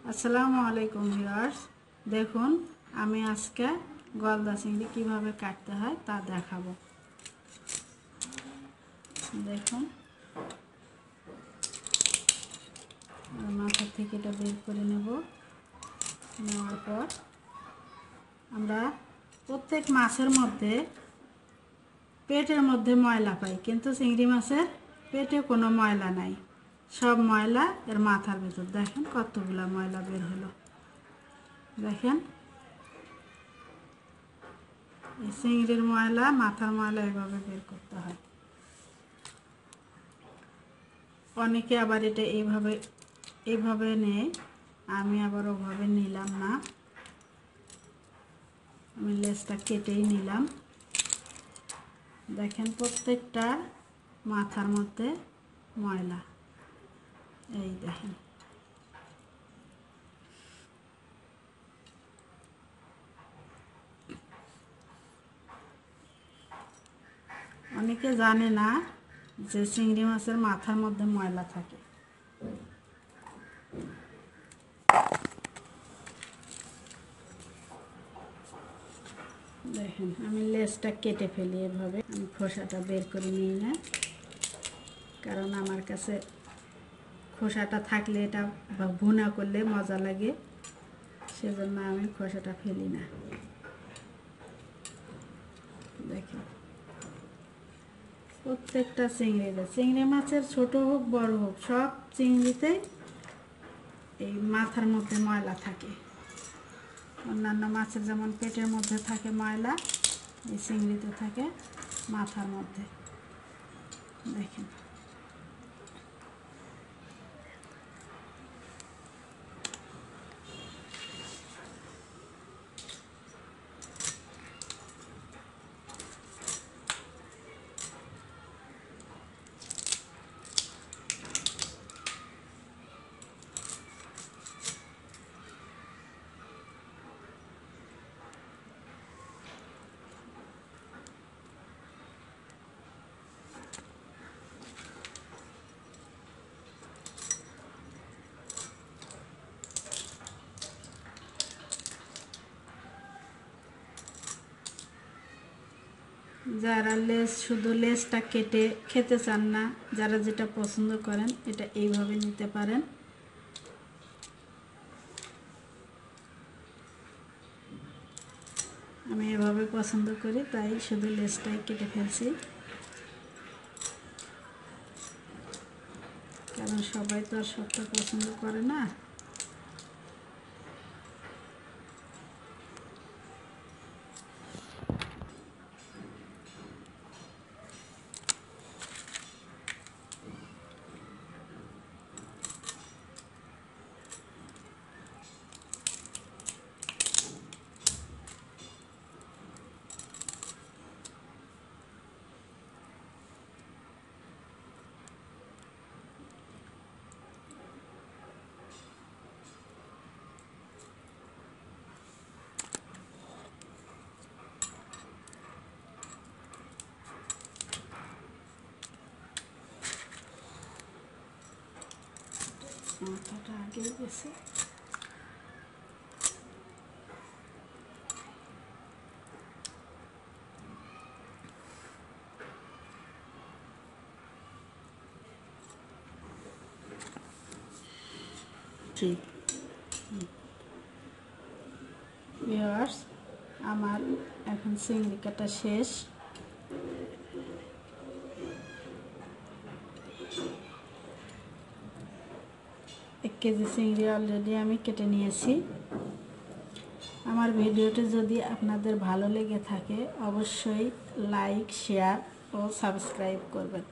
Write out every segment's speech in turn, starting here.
আসসালামু আলাইকুম ভিউয়ার্স, দেখুন আমি আজকে গলদা চিংড়ি কিভাবে কাটতে হয় তা দেখাবো। দেখুন মাথা থেকে এটা বের করে নেওয়ার পর আমরা প্রত্যেক মাছের মধ্যে পেটের মধ্যে ময়লা পাই, কিন্তু চিংড়ি মাছের পেটে কোনো ময়লা নাই, সব ময়লা এর মাথার ভিতর। দেখেন কতগুলা ময়লা বের হলো। দেখেন এই চিংড়ির ময়লা, মাথার ময়লা এভাবে বের করতে হয়। অনেকে আবার এটা এইভাবে নেয়, আমি আবার ওভাবে নিলাম না, আমি লেজটা কেটেই নিলাম। দেখেন প্রত্যেকটা মাথার মধ্যে ময়লা, এই দেখেন। অনেকে জানে না যে চিংড়ি মাছের মাথার মধ্যে ময়লা থাকে। দেখেন আমি লেজটা কেটে ফেলি এভাবে, আমি খোসাটা বের করে নিই না, কারণ আমার কাছে খোসাটা থাকলে এটা ভুনা করলে মজা লাগে, সেজন্য আমি খোসাটা ফেলি না। দেখেন প্রত্যেকটা চিংড়ি মাছের ছোট হোক বড় হোক, সব চিংড়িতেই এই মাথার মধ্যে ময়লা থাকে। অন্যান্য মাছের যেমন পেটের মধ্যে থাকে ময়লা, এই চিংড়িতে থাকে মাথার মধ্যে। দেখেন যারা শুধু লেজটা কেটে খেতে চান না, যারা যেটা পছন্দ করেন এটা এইভাবে নিতে পারেন। আমি এভাবে পছন্দ করি, তাই শুধু লেজটাই কেটে ফেলছি, কারণ সবাই তো আর সবটা পছন্দ করে না। মাথাটা আগে গেছে। ঠিক ভিউয়ার্স, আমার এখন চিংড়ি কাটা শেষ। 1 কেজি চিংড়ি অলরেডি আমি কেটে নিয়েছি। আমার ভিডিওটি যদি আপনাদের ভালো লেগে থাকে অবশ্যই লাইক, শেয়ার ও সাবস্ক্রাইব করবেন।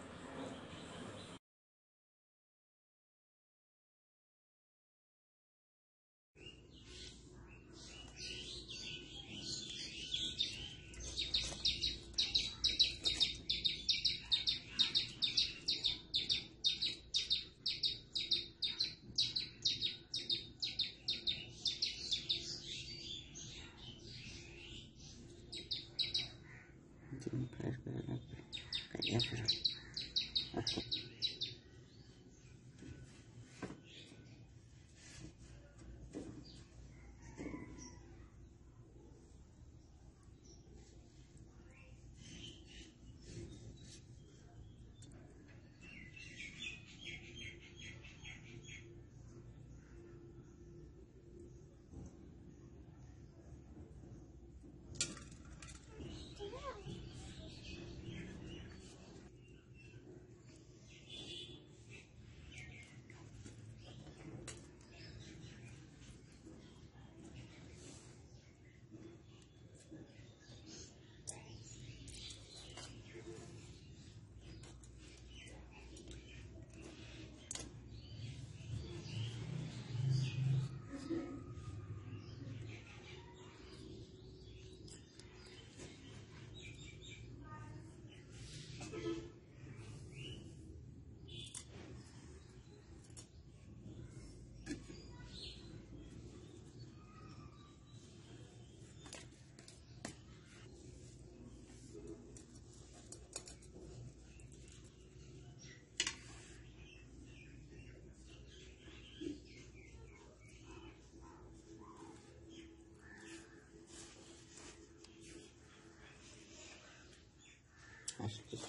আসতেছ